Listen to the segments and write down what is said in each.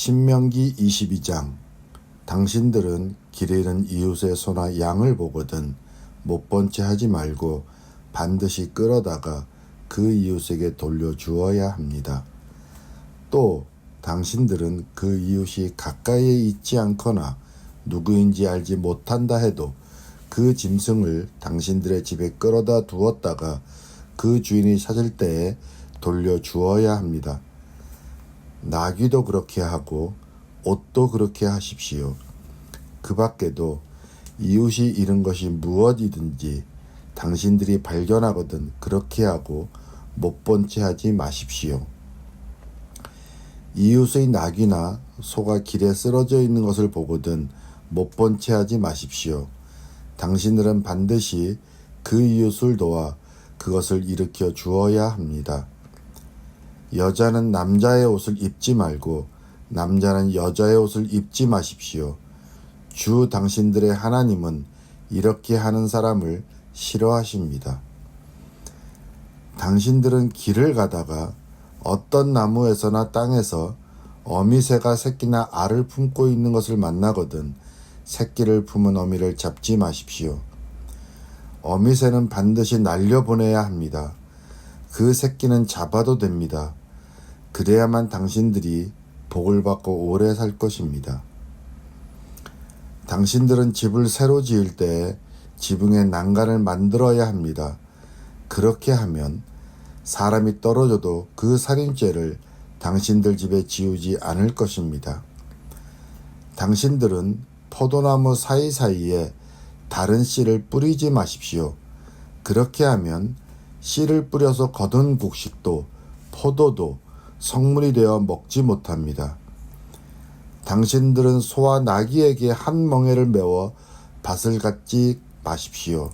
신명기 22장. 당신들은 길에 있는 이웃의 소나 양을 보거든 못 본 채 하지 말고 반드시 끌어다가 그 이웃에게 돌려주어야 합니다. 또 당신들은 그 이웃이 가까이에 있지 않거나 누구인지 알지 못한다 해도 그 짐승을 당신들의 집에 끌어다 두었다가 그 주인이 찾을 때에 돌려주어야 합니다. 나귀도 그렇게 하고 옷도 그렇게 하십시오. 그 밖에도 이웃이 잃은 것이 무엇이든지 당신들이 발견하거든 그렇게 하고 못 본 채 하지 마십시오. 이웃의 나귀나 소가 길에 쓰러져 있는 것을 보거든 못 본 채 하지 마십시오. 당신들은 반드시 그 이웃을 도와 그것을 일으켜 주어야 합니다. 여자는 남자의 옷을 입지 말고 남자는 여자의 옷을 입지 마십시오. 주 당신들의 하나님은 이렇게 하는 사람을 싫어하십니다. 당신들은 길을 가다가 어떤 나무에서나 땅에서 어미새가 새끼나 알을 품고 있는 것을 만나거든 새끼를 품은 어미를 잡지 마십시오. 어미새는 반드시 날려보내야 합니다. 그 새끼는 잡아도 됩니다. 그래야만 당신들이 복을 받고 오래 살 것입니다. 당신들은 집을 새로 지을 때에 지붕에 난간을 만들어야 합니다. 그렇게 하면 사람이 떨어져도 그 살인죄를 당신들 집에 지우지 않을 것입니다. 당신들은 포도나무 사이사이에 다른 씨를 뿌리지 마십시오. 그렇게 하면 씨를 뿌려서 거둔 곡식도 포도도 성물이 되어 먹지 못합니다. 당신들은 소와 나귀에게 한 멍에를 메워 밭을 갖지 마십시오.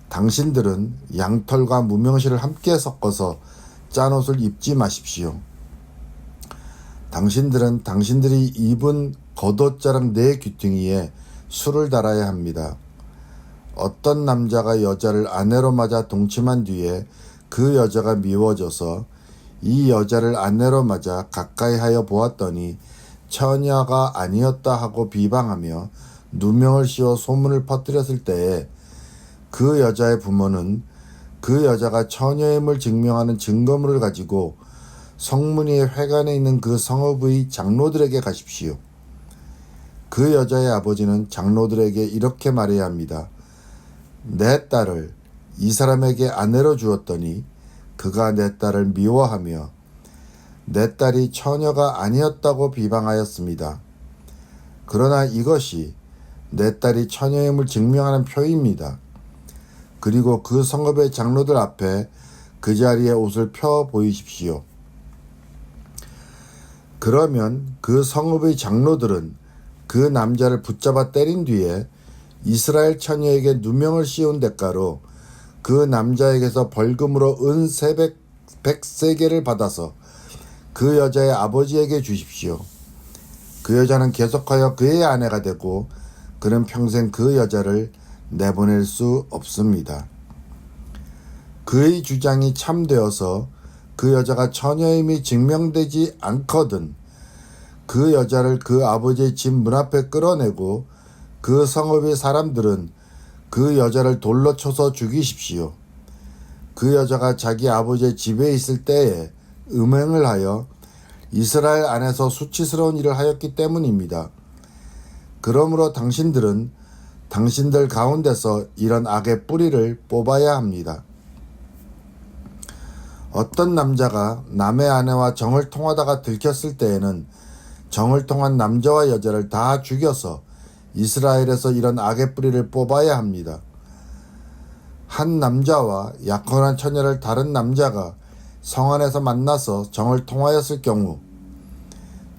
당신들은 양털과 무명실을 함께 섞어서 짠 옷을 입지 마십시오. 당신들은 당신들이 입은 겉옷자락 네 귀퉁이에 술을 달아야 합니다. 어떤 남자가 여자를 아내로 맞아 동침한 뒤에 그 여자가 미워져서 이 여자를 아내로 맞아 가까이 하여 보았더니 처녀가 아니었다 하고 비방하며 누명을 씌워 소문을 퍼뜨렸을 때에 그 여자의 부모는 그 여자가 처녀임을 증명하는 증거물을 가지고 성문이의 회관에 있는 그 성읍의 장로들에게 가십시오. 그 여자의 아버지는 장로들에게 이렇게 말해야 합니다. 내 딸을 이 사람에게 아내로 주었더니 그가 내 딸을 미워하며 내 딸이 처녀가 아니었다고 비방하였습니다. 그러나 이것이 내 딸이 처녀임을 증명하는 표입니다. 그리고 그 성읍의 장로들 앞에 그 자리에 옷을 펴 보이십시오. 그러면 그 성읍의 장로들은 그 남자를 붙잡아 때린 뒤에 이스라엘 처녀에게 누명을 씌운 대가로 그 남자에게서 벌금으로 은 100세겔을 받아서 그 여자의 아버지에게 주십시오. 그 여자는 계속하여 그의 아내가 되고 그는 평생 그 여자를 내보낼 수 없습니다. 그의 주장이 참되어서 그 여자가 처녀임이 증명되지 않거든 그 여자를 그 아버지의 집 문 앞에 끌어내고 그 성읍의 사람들은 그 여자를 돌로 쳐서 죽이십시오. 그 여자가 자기 아버지의 집에 있을 때에 음행을 하여 이스라엘 안에서 수치스러운 일을 하였기 때문입니다. 그러므로 당신들은 당신들 가운데서 이런 악의 뿌리를 뽑아야 합니다. 어떤 남자가 남의 아내와 정을 통하다가 들켰을 때에는 정을 통한 남자와 여자를 다 죽여서 이스라엘에서 이런 악의 뿌리를 뽑아야 합니다. 한 남자와 약혼한 처녀를 다른 남자가 성 안에서 만나서 정을 통하였을 경우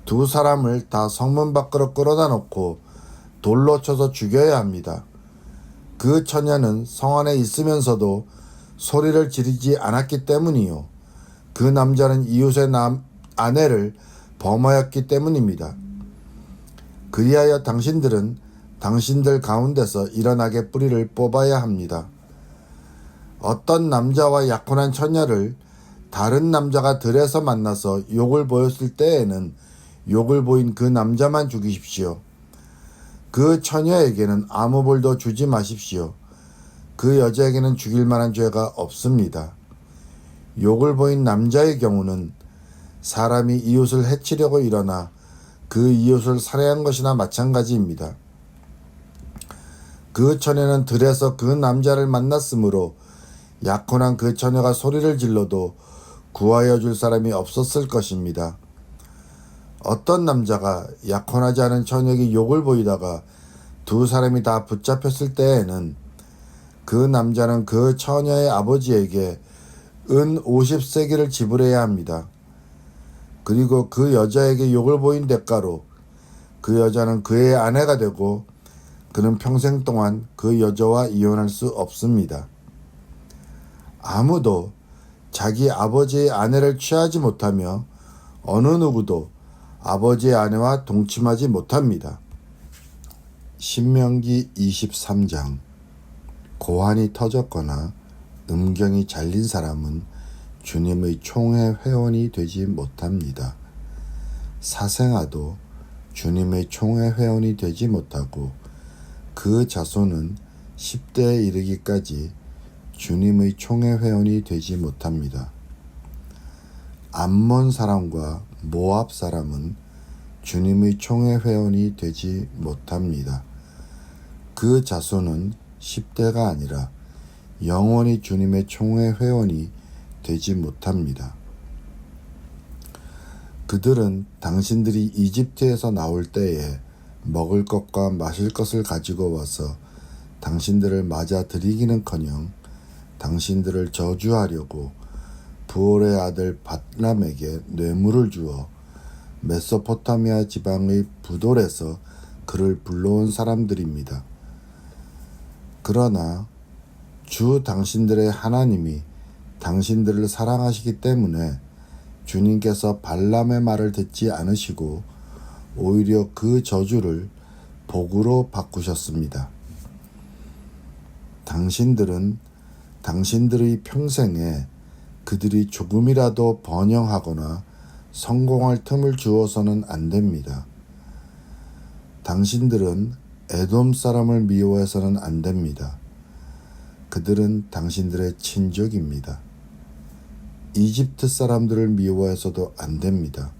두 사람을 다 성문 밖으로 끌어다 놓고 돌로 쳐서 죽여야 합니다. 그 처녀는 성 안에 있으면서도 소리를 지르지 않았기 때문이요. 그 남자는 이웃의 아내를 범하였기 때문입니다. 그리하여 당신들은 당신들 가운데서 이런 악의 뿌리를 뽑아야 합니다. 어떤 남자와 약혼한 처녀를 다른 남자가 들에서 만나서 욕을 보였을 때에는 욕을 보인 그 남자만 죽이십시오. 그 처녀에게는 아무 벌도 주지 마십시오. 그 여자에게는 죽일 만한 죄가 없습니다. 욕을 보인 남자의 경우는 사람이 이웃을 해치려고 일어나 그 이웃을 살해한 것이나 마찬가지입니다. 그 처녀는 들에서 그 남자를 만났으므로 약혼한 그 처녀가 소리를 질러도 구하여 줄 사람이 없었을 것입니다. 어떤 남자가 약혼하지 않은 처녀에게 욕을 보이다가 두 사람이 다 붙잡혔을 때에는 그 남자는 그 처녀의 아버지에게 은 50세겔을 지불해야 합니다. 그리고 그 여자에게 욕을 보인 대가로 그 여자는 그의 아내가 되고 그는 평생 동안 그 여자와 이혼할 수 없습니다. 아무도 자기 아버지의 아내를 취하지 못하며 어느 누구도 아버지의 아내와 동침하지 못합니다. 신명기 23장. 고환이 터졌거나 음경이 잘린 사람은 주님의 총회 회원이 되지 못합니다. 사생아도 주님의 총회 회원이 되지 못하고 그 자손은 10대에 이르기까지 주님의 총회 회원이 되지 못합니다. 암몬 사람과 모압 사람은 주님의 총회 회원이 되지 못합니다. 그 자손은 10대가 아니라 영원히 주님의 총회 회원이 되지 못합니다. 그들은 당신들이 이집트에서 나올 때에 먹을 것과 마실 것을 가지고 와서 당신들을 맞아 들이기는커녕 당신들을 저주하려고 부올의 아들 밧람에게 뇌물을 주어 메소포타미아 지방의 부돌에서 그를 불러온 사람들입니다. 그러나 주 당신들의 하나님이 당신들을 사랑하시기 때문에 주님께서 발람의 말을 듣지 않으시고 오히려 그 저주를 복으로 바꾸셨습니다. 당신들은 당신들의 평생에 그들이 조금이라도 번영하거나 성공할 틈을 주어서는 안 됩니다. 당신들은 에돔 사람을 미워해서는 안 됩니다. 그들은 당신들의 친족입니다. 이집트 사람들을 미워해서도 안 됩니다.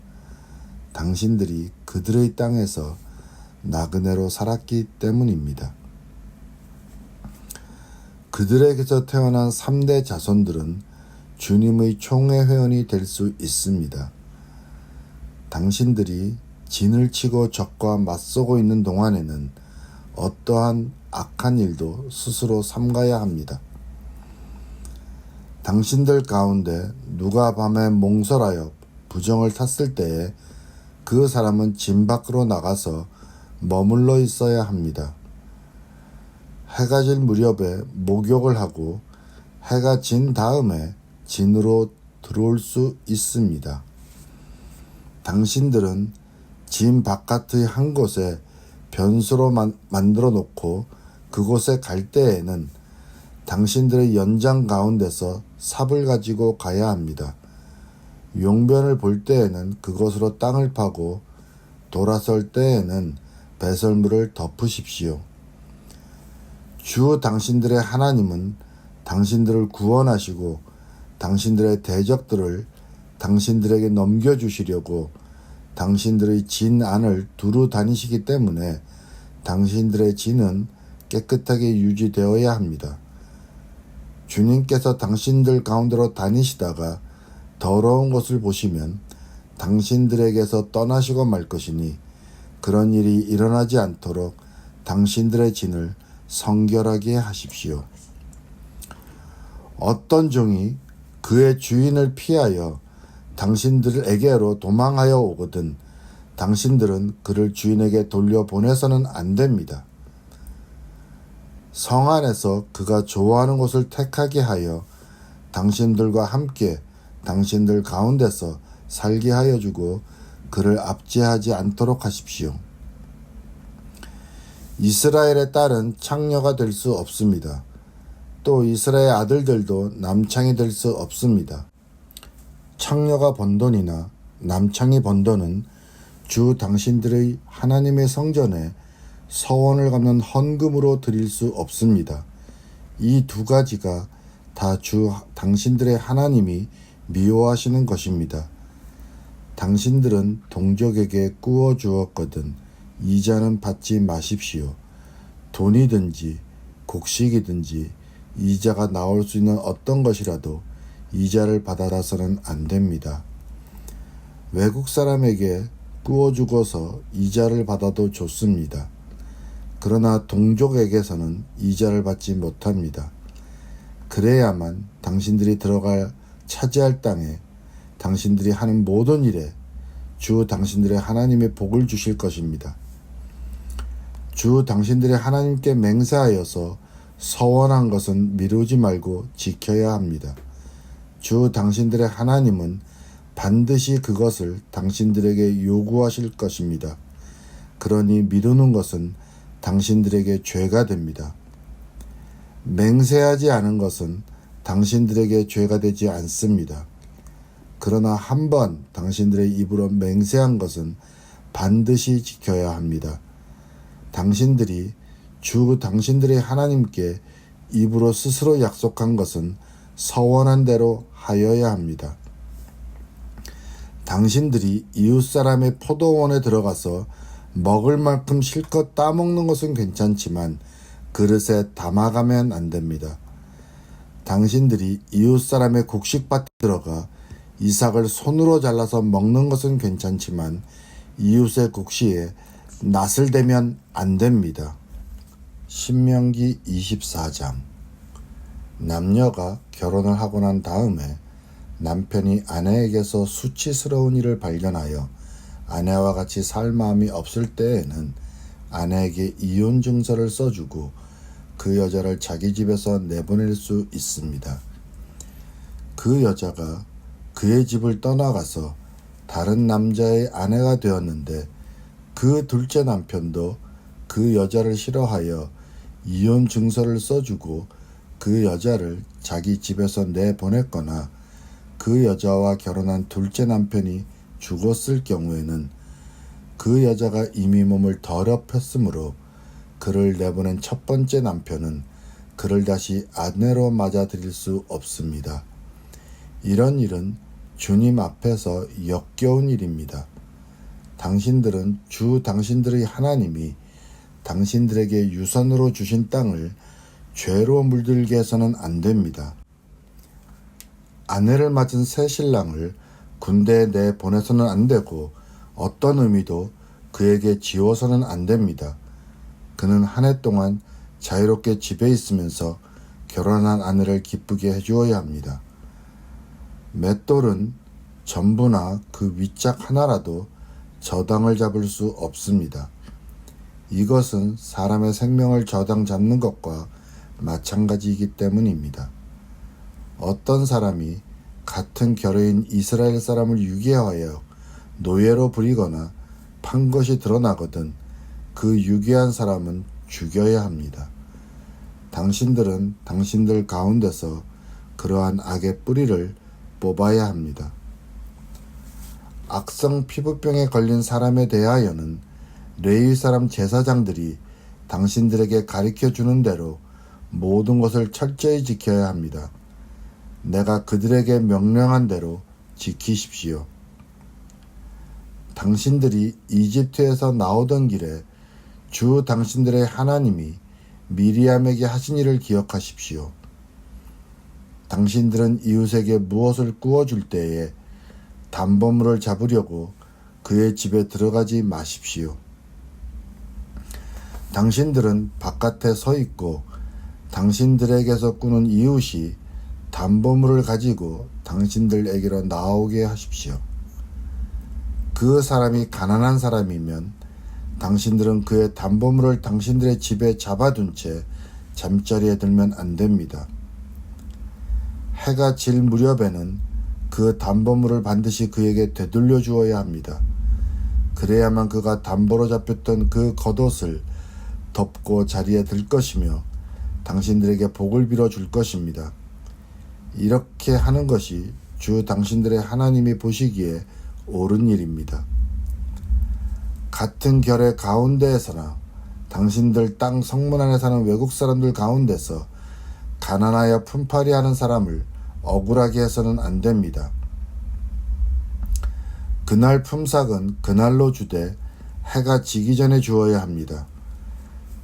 당신들이 그들의 땅에서 나그네로 살았기 때문입니다. 그들에게서 태어난 3대 자손들은 주님의 총회 회원이 될 수 있습니다. 당신들이 진을 치고 적과 맞서고 있는 동안에는 어떠한 악한 일도 스스로 삼가야 합니다. 당신들 가운데 누가 밤에 몽설하여 부정을 탔을 때에 그 사람은 진 밖으로 나가서 머물러 있어야 합니다. 해가 질 무렵에 목욕을 하고 해가 진 다음에 진으로 들어올 수 있습니다. 당신들은 진 바깥의 한 곳에 변수로 만들어 놓고 그곳에 갈 때에는 당신들의 연장 가운데서 삽을 가지고 가야 합니다. 용변을 볼 때에는 그것으로 땅을 파고 돌아설 때에는 배설물을 덮으십시오. 주 당신들의 하나님은 당신들을 구원하시고 당신들의 대적들을 당신들에게 넘겨주시려고 당신들의 진 안을 두루 다니시기 때문에 당신들의 진은 깨끗하게 유지되어야 합니다. 주님께서 당신들 가운데로 다니시다가 더러운 것을 보시면 당신들에게서 떠나시고 말 것이니 그런 일이 일어나지 않도록 당신들의 진을 성결하게 하십시오. 어떤 종이 그의 주인을 피하여 당신들에게로 도망하여 오거든 당신들은 그를 주인에게 돌려보내서는 안 됩니다. 성 안에서 그가 좋아하는 곳을 택하게 하여 당신들과 함께 당신들 가운데서 살게 하여 주고 그를 압제하지 않도록 하십시오. 이스라엘의 딸은 창녀가 될 수 없습니다. 또 이스라엘 아들들도 남창이 될 수 없습니다. 창녀가 번 돈이나 남창이 번 돈은 주 당신들의 하나님의 성전에 서원을 갚는 헌금으로 드릴 수 없습니다. 이 두 가지가 다 주 당신들의 하나님이 미워하시는 것입니다. 당신들은 동족에게 꾸어 주었거든 이자는 받지 마십시오. 돈이든지 곡식이든지 이자가 나올 수 있는 어떤 것이라도 이자를 받아라서는 안 됩니다. 외국 사람에게 꾸어 주고서 이자를 받아도 좋습니다. 그러나 동족에게서는 이자를 받지 못합니다. 그래야만 당신들이 차지할 땅에 당신들이 하는 모든 일에 주 당신들의 하나님의 복을 주실 것입니다. 주 당신들의 하나님께 맹세하여서 서원한 것은 미루지 말고 지켜야 합니다. 주 당신들의 하나님은 반드시 그것을 당신들에게 요구하실 것입니다. 그러니 미루는 것은 당신들에게 죄가 됩니다. 맹세하지 않은 것은 당신들에게 죄가 되지 않습니다. 그러나 한번 당신들의 입으로 맹세한 것은 반드시 지켜야 합니다. 당신들이 주 당신들의 하나님께 입으로 스스로 약속한 것은 서원한 대로 하여야 합니다. 당신들이 이웃사람의 포도원에 들어가서 먹을 만큼 실컷 따먹는 것은 괜찮지만 그릇에 담아가면 안 됩니다. 당신들이 이웃사람의 곡식밭에 들어가 이삭을 손으로 잘라서 먹는 것은 괜찮지만 이웃의 곡식에 낫을 대면 안 됩니다. 신명기 24장. 남녀가 결혼을 하고 난 다음에 남편이 아내에게서 수치스러운 일을 발견하여 아내와 같이 살 마음이 없을 때에는 아내에게 이혼 증서를 써주고 그 여자를 자기 집에서 내보낼 수 있습니다. 그 여자가 그의 집을 떠나가서 다른 남자의 아내가 되었는데 그 둘째 남편도 그 여자를 싫어하여 이혼 증서를 써주고 그 여자를 자기 집에서 내보냈거나 그 여자와 결혼한 둘째 남편이 죽었을 경우에는 그 여자가 이미 몸을 더럽혔으므로 그를 내보낸 첫 번째 남편은 그를 다시 아내로 맞아들일 수 없습니다. 이런 일은 주님 앞에서 역겨운 일입니다. 당신들은 주 당신들의 하나님이 당신들에게 유산으로 주신 땅을 죄로 물들게 해서는 안 됩니다. 아내를 맞은 새 신랑을 군대에 내보내서는 안 되고 어떤 의미도 그에게 지워서는 안 됩니다. 그는 한 해 동안 자유롭게 집에 있으면서 결혼한 아내를 기쁘게 해주어야 합니다. 맷돌은 전부나 그 윗짝 하나라도 저당을 잡을 수 없습니다. 이것은 사람의 생명을 저당 잡는 것과 마찬가지이기 때문입니다. 어떤 사람이 같은 결의인 이스라엘 사람을 유괴하여 노예로 부리거나 판 것이 드러나거든 그 유괴한 사람은 죽여야 합니다. 당신들은 당신들 가운데서 그러한 악의 뿌리를 뽑아야 합니다. 악성 피부병에 걸린 사람에 대하여는 레위 사람 제사장들이 당신들에게 가르쳐 주는 대로 모든 것을 철저히 지켜야 합니다. 내가 그들에게 명령한 대로 지키십시오. 당신들이 이집트에서 나오던 길에 주 당신들의 하나님이 미리암에게 하신 일을 기억하십시오. 당신들은 이웃에게 무엇을 구워줄 때에 담보물을 잡으려고 그의 집에 들어가지 마십시오. 당신들은 바깥에 서 있고 당신들에게서 꾸는 이웃이 담보물을 가지고 당신들에게로 나오게 하십시오. 그 사람이 가난한 사람이면 당신들은 그의 담보물을 당신들의 집에 잡아둔 채 잠자리에 들면 안 됩니다. 해가 질 무렵에는 그 담보물을 반드시 그에게 되돌려 주어야 합니다. 그래야만 그가 담보로 잡혔던 그 겉옷을 덮고 자리에 들 것이며 당신들에게 복을 빌어 줄 것입니다. 이렇게 하는 것이 주 당신들의 하나님이 보시기에 옳은 일입니다. 같은 결의 가운데에서나 당신들 땅 성문 안에 사는 외국 사람들 가운데서 가난하여 품팔이 하는 사람을 억울하게 해서는 안 됩니다. 그날 품삯은 그날로 주되 해가 지기 전에 주어야 합니다.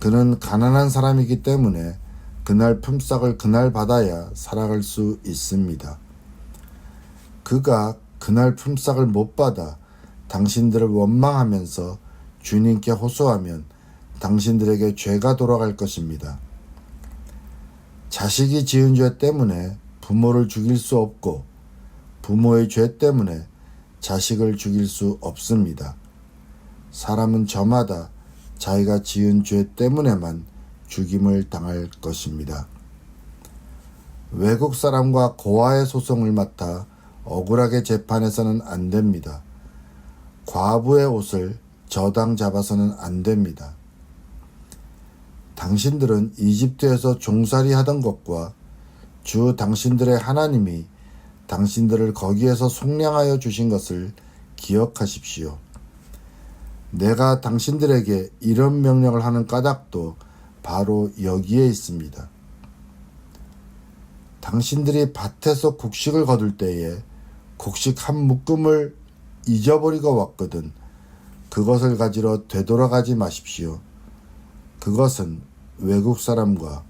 그는 가난한 사람이기 때문에 그날 품삯을 그날 받아야 살아갈 수 있습니다. 그가 그날 품삯을 못 받아 당신들을 원망하면서 주님께 호소하면 당신들에게 죄가 돌아갈 것입니다. 자식이 지은 죄 때문에 부모를 죽일 수 없고 부모의 죄 때문에 자식을 죽일 수 없습니다. 사람은 저마다 자기가 지은 죄 때문에만 죽임을 당할 것입니다. 외국 사람과 고아의 소송을 맡아 억울하게 재판해서는 안 됩니다. 과부의 옷을 저당 잡아서는 안 됩니다. 당신들은 이집트에서 종살이 하던 것과 주 당신들의 하나님이 당신들을 거기에서 속량하여 주신 것을 기억하십시오. 내가 당신들에게 이런 명령을 하는 까닭도 바로 여기에 있습니다. 당신들이 밭에서 곡식을 거둘 때에 곡식 한 묶음을 잊어버리고 왔거든 그것을 가지러 되돌아가지 마십시오. 그것은 외국 사람과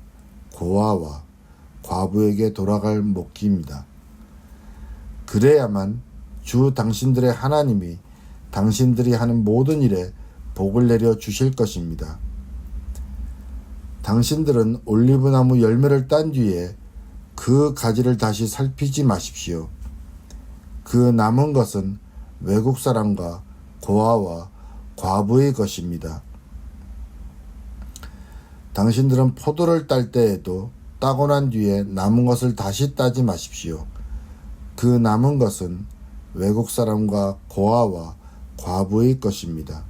고아와 과부에게 돌아갈 목기입니다. 그래야만 주 당신들의 하나님이 당신들이 하는 모든 일에 복을 내려 주실 것입니다. 당신들은 올리브나무 열매를 딴 뒤에 그 가지를 다시 살피지 마십시오. 그 남은 것은 외국 사람과 고아와 과부의 것입니다. 당신들은 포도를 딸 때에도 따고 난 뒤에 남은 것을 다시 따지 마십시오. 그 남은 것은 외국 사람과 고아와 과부의 것입니다.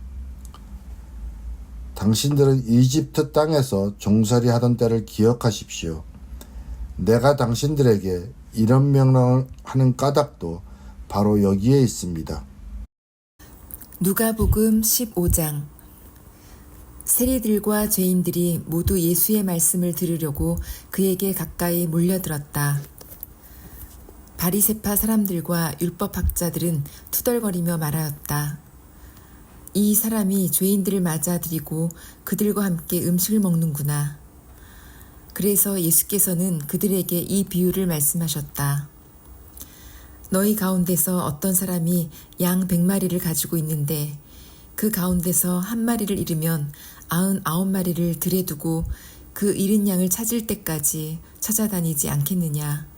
당신들은 이집트 땅에서 종살이 하던 때를 기억하십시오. 내가 당신들에게 이런 명령을 하는 까닭도 바로 여기에 있습니다. 누가복음 15장. 세리들과 죄인들이 모두 예수의 말씀을 들으려고 그에게 가까이 몰려들었다. 바리새파 사람들과 율법학자들은 투덜거리며 말하였다. 이 사람이 죄인들을 맞아들이고 그들과 함께 음식을 먹는구나. 그래서 예수께서는 그들에게 이 비유를 말씀하셨다. 너희 가운데서 어떤 사람이 양 100마리를 가지고 있는데 그 가운데서 한 마리를 잃으면 99마리를 들에 두고 그 잃은 양을 찾을 때까지 찾아다니지 않겠느냐.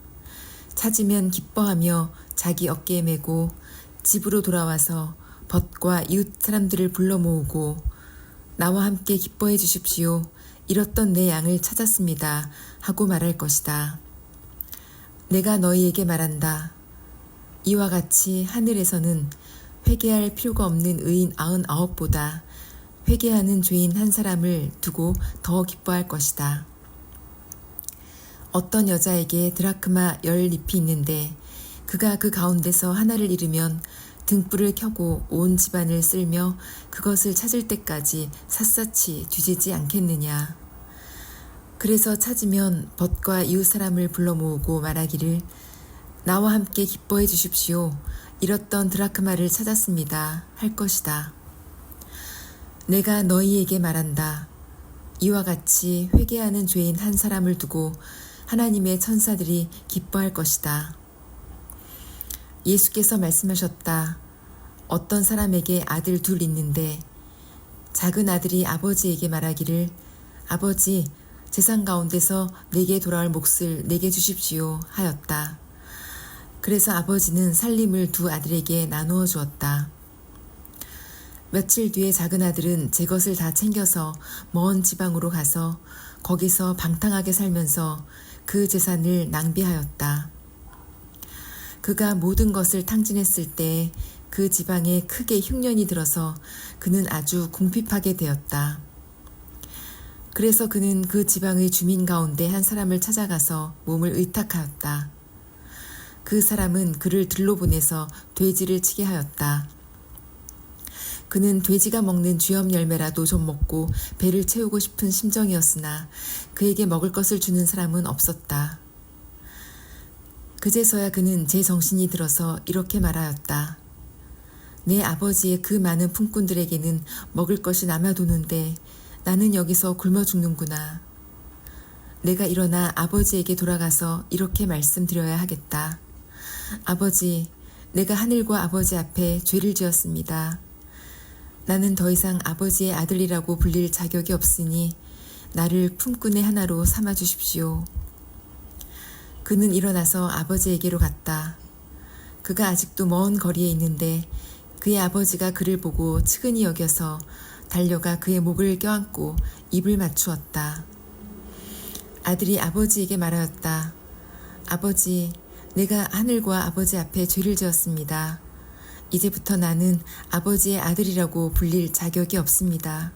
찾으면 기뻐하며 자기 어깨에 메고 집으로 돌아와서 벗과 이웃 사람들을 불러 모으고 나와 함께 기뻐해 주십시오. 잃었던 내 양을 찾았습니다. 하고 말할 것이다. 내가 너희에게 말한다. 이와 같이 하늘에서는 회개할 필요가 없는 의인 99보다 회개하는 죄인 한 사람을 두고 더 기뻐할 것이다. 어떤 여자에게 드라크마 10잎이 있는데 그가 그 가운데서 하나를 잃으면 등불을 켜고 온 집안을 쓸며 그것을 찾을 때까지 샅샅이 뒤지지 않겠느냐. 그래서 찾으면 벗과 이웃 사람을 불러 모으고 말하기를 나와 함께 기뻐해 주십시오. 잃었던 드라크마를 찾았습니다. 할 것이다. 내가 너희에게 말한다. 이와 같이 회개하는 죄인 한 사람을 두고 하나님의 천사들이 기뻐할 것이다. 예수께서 말씀하셨다. 어떤 사람에게 아들 둘 있는데 작은 아들이 아버지에게 말하기를 아버지, 재산 가운데서 내게 돌아올 몫을 내게 주십시오 하였다. 그래서 아버지는 살림을 두 아들에게 나누어 주었다. 며칠 뒤에 작은 아들은 제 것을 다 챙겨서 먼 지방으로 가서 거기서 방탕하게 살면서 그 재산을 낭비하였다. 그가 모든 것을 탕진했을 때 그 지방에 크게 흉년이 들어서 그는 아주 궁핍하게 되었다. 그래서 그는 그 지방의 주민 가운데 한 사람을 찾아가서 몸을 의탁하였다. 그 사람은 그를 들로 보내서 돼지를 치게 하였다. 그는 돼지가 먹는 쥐염 열매라도 좀 먹고 배를 채우고 싶은 심정이었으나 그에게 먹을 것을 주는 사람은 없었다. 그제서야 그는 제 정신이 들어서 이렇게 말하였다. 내 아버지의 그 많은 품꾼들에게는 먹을 것이 남아도는데 나는 여기서 굶어 죽는구나. 내가 일어나 아버지에게 돌아가서 이렇게 말씀드려야 하겠다. 아버지, 내가 하늘과 아버지 앞에 죄를 지었습니다. 나는 더 이상 아버지의 아들이라고 불릴 자격이 없으니 나를 품꾼의 하나로 삼아 주십시오. 그는 일어나서 아버지에게로 갔다. 그가 아직도 먼 거리에 있는데 그의 아버지가 그를 보고 측은히 여겨서 달려가 그의 목을 껴안고 입을 맞추었다. 아들이 아버지에게 말하였다. 아버지, 내가 하늘과 아버지 앞에 죄를 지었습니다. 이제부터 나는 아버지의 아들이라고 불릴 자격이 없습니다.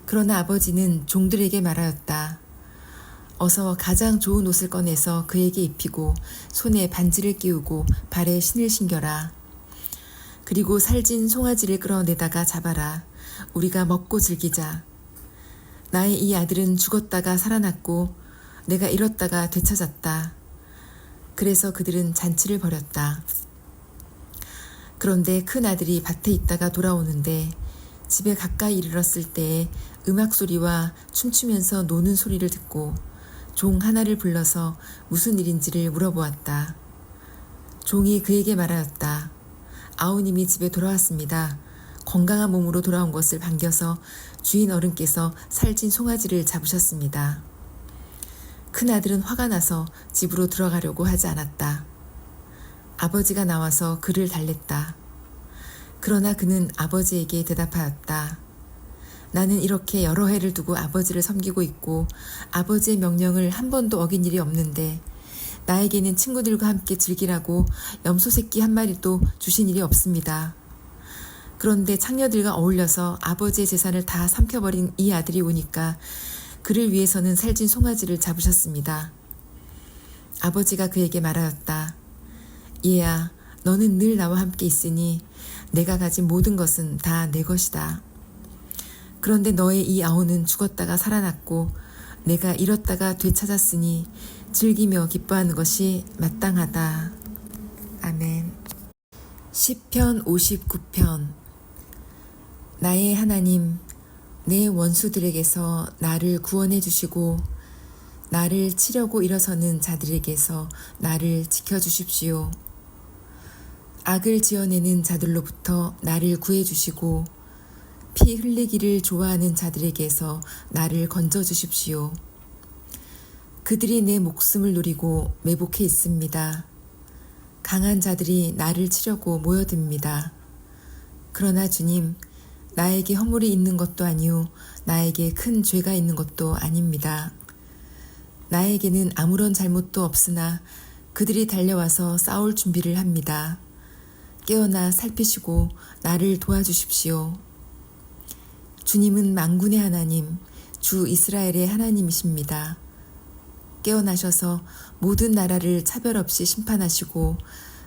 그러나 아버지는 종들에게 말하였다. 어서 가장 좋은 옷을 꺼내서 그에게 입히고 손에 반지를 끼우고 발에 신을 신겨라. 그리고 살진 송아지를 끌어내다가 잡아라. 우리가 먹고 즐기자. 나의 이 아들은 죽었다가 살아났고 내가 잃었다가 되찾았다. 그래서 그들은 잔치를 벌였다. 그런데 큰 아들이 밭에 있다가 돌아오는데 집에 가까이 이르렀을 때에 음악 소리와 춤추면서 노는 소리를 듣고 종 하나를 불러서 무슨 일인지를 물어보았다. 종이 그에게 말하였다. 아우님이 집에 돌아왔습니다. 건강한 몸으로 돌아온 것을 반겨서 주인 어른께서 살찐 송아지를 잡으셨습니다. 큰아들은 화가 나서 집으로 들어가려고 하지 않았다. 아버지가 나와서 그를 달랬다. 그러나 그는 아버지에게 대답하였다. 나는 이렇게 여러 해를 두고 아버지를 섬기고 있고 아버지의 명령을 한 번도 어긴 일이 없는데 나에게는 친구들과 함께 즐기라고 염소 새끼 한 마리도 주신 일이 없습니다. 그런데 창녀들과 어울려서 아버지의 재산을 다 삼켜버린 이 아들이 오니까 그를 위해서는 살찐 송아지를 잡으셨습니다. 아버지가 그에게 말하였다. 얘야, 너는 늘 나와 함께 있으니 내가 가진 모든 것은 다 내 것이다. 그런데 너의 이 아우는 죽었다가 살아났고 내가 잃었다가 되찾았으니 즐기며 기뻐하는 것이 마땅하다. 아멘. 시편 59편. 나의 하나님, 내 원수들에게서 나를 구원해 주시고 나를 치려고 일어서는 자들에게서 나를 지켜주십시오. 악을 지어내는 자들로부터 나를 구해주시고 피 흘리기를 좋아하는 자들에게서 나를 건져주십시오. 그들이 내 목숨을 노리고 매복해 있습니다. 강한 자들이 나를 치려고 모여듭니다. 그러나 주님, 나에게 허물이 있는 것도 아니요 나에게 큰 죄가 있는 것도 아닙니다. 나에게는 아무런 잘못도 없으나 그들이 달려와서 싸울 준비를 합니다. 깨어나 살피시고 나를 도와주십시오. 주님은 만군의 하나님, 주 이스라엘의 하나님이십니다. 깨어나셔서 모든 나라를 차별 없이 심판하시고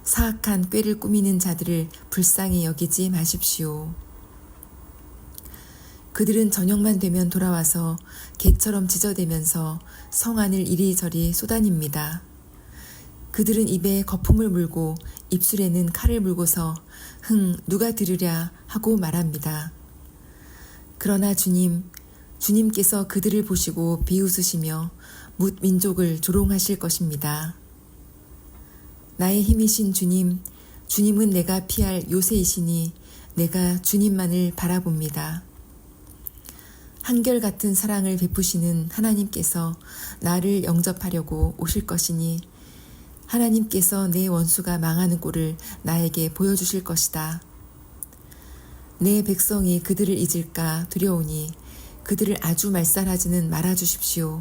사악한 꾀를 꾸미는 자들을 불쌍히 여기지 마십시오. 그들은 저녁만 되면 돌아와서 개처럼 짖어대면서 성 안을 이리저리 쏘다닙니다. 그들은 입에 거품을 물고 입술에는 칼을 물고서 누가 들으랴 하고 말합니다. 그러나 주님께서 그들을 보시고 비웃으시며 뭇 민족을 조롱하실 것입니다. 나의 힘이신 주님은 내가 피할 요새이시니 내가 주님만을 바라봅니다. 한결같은 사랑을 베푸시는 하나님께서 나를 영접하려고 오실 것이니 하나님께서 내 원수가 망하는 꼴을 나에게 보여주실 것이다. 내 백성이 그들을 잊을까 두려우니 그들을 아주 말살하지는 말아주십시오.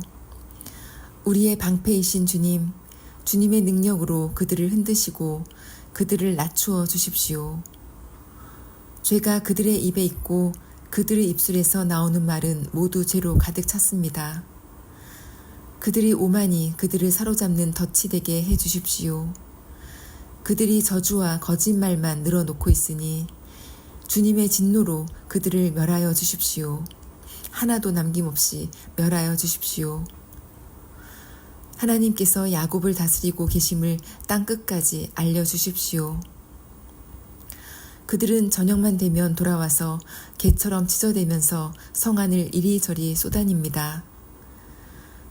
우리의 방패이신 주님의 능력으로 그들을 흔드시고 그들을 낮추어 주십시오. 죄가 그들의 입에 있고 그들의 입술에서 나오는 말은 모두 죄로 가득 찼습니다. 그들이 오만이 그들을 사로잡는 덫이 되게 해 주십시오. 그들이 저주와 거짓말만 늘어놓고 있으니 주님의 진노로 그들을 멸하여 주십시오. 하나도 남김없이 멸하여 주십시오. 하나님께서 야곱을 다스리고 계심을 땅 끝까지 알려주십시오. 그들은 저녁만 되면 돌아와서 개처럼 찢어대면서 성안을 이리저리 쏘다닙니다.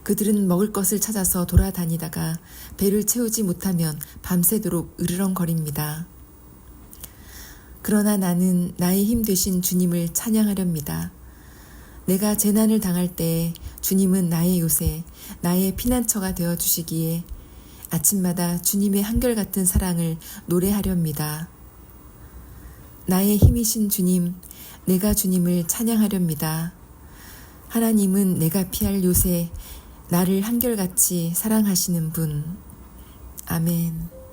그들은 먹을 것을 찾아서 돌아다니다가 배를 채우지 못하면 밤새도록 으르렁거립니다. 그러나 나는 나의 힘 되신 주님을 찬양하렵니다. 내가 재난을 당할 때 주님은 나의 요새, 나의 피난처가 되어 주시기에 아침마다 주님의 한결같은 사랑을 노래하렵니다. 나의 힘이신 주님, 내가 주님을 찬양하렵니다. 하나님은 내가 피할 요새, 나를 한결같이 사랑하시는 분. 아멘.